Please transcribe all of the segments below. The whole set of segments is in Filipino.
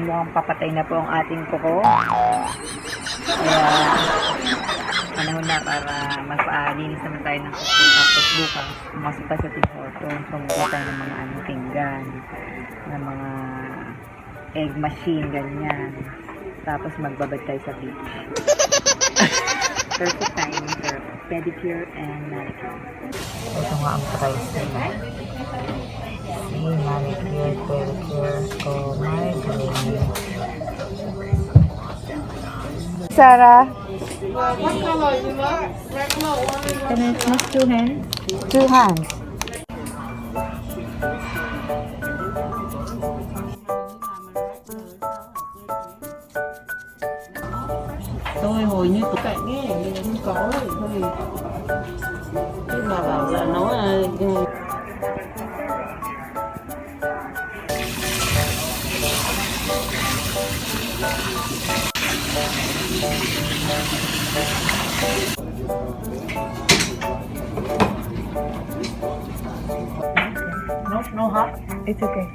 Mukhang papatay na po ang ating kuko. Kaya panahon na para magpaalinis naman tayo ng kuko. Tapos bukas, pumasok tayo sa T-photo. Pumuha tayo ng mga pinggan, ng mga egg machine, ganyan. Tapos magbabad tayo sa beach. Perfect timing for pedicure and manicure. Ito nga ang price nila. Manicure, pedicure, oh my goodness. Sarah? What color you want? Regular one? Can I have 2 hands? 2 hands. Tôi hồi như tụi cạnh nghe thì không có rồi thôi. Thế mà bảo là nó là No hot? It's okay.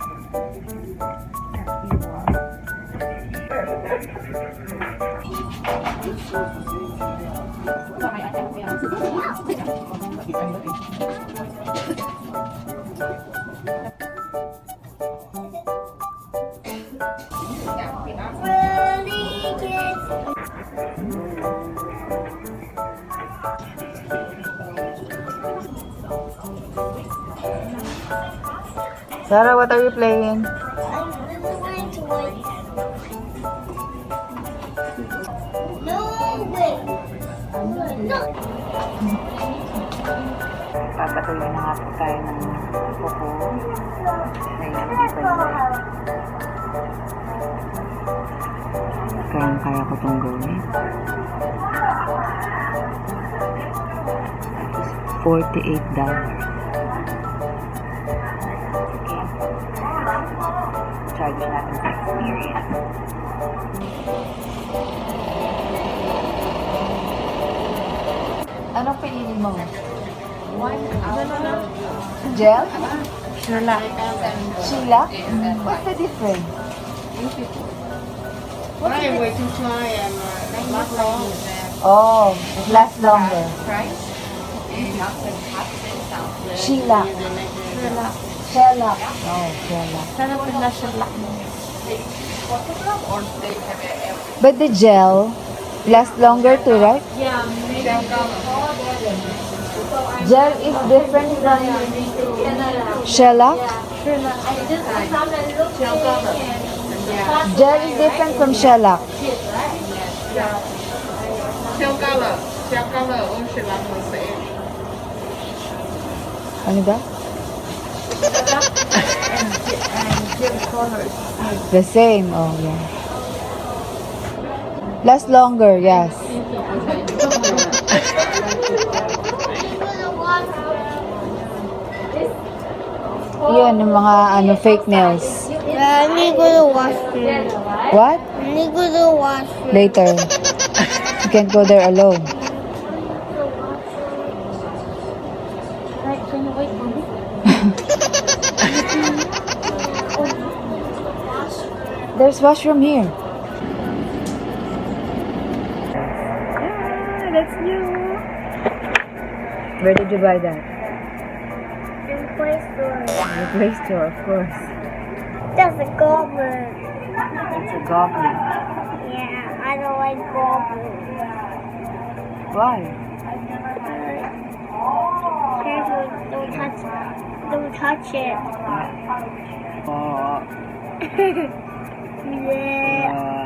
Sarah, what are you playing? I'm playing toys. No way. No. Papatuloy na nga po tayo ng kuko. Ngayon, hindi pa yun. Kaya ko itong gawin. $48. Charge natin sa experience. Anong pinili mo? Gel? Shellac. Shellac? What's the difference? I wait to try and last long. Oh, it lasts longer. Shellac. Shellac. Oh, shellac. Sarap na shellac mo. But the gel lasts longer too, right? Yeah. Gel is different from shellac? Gel is different from shellac. Theo color or shellac the same. Ano ba? The same, oh yeah. Last longer, yes. Yun, yung mga fake nails. I need to go to washroom. What? I need to go to washroom. Later. You can't go there alone. Can you wait for me? There's washroom here. That's new. Where did you buy that? In Play Store. In the Play Store, of course. That's a goblin. It's a goblin. Yeah, I don't like goblins. Why? Careful, don't touch it. Don't touch it. Oh. Yeah.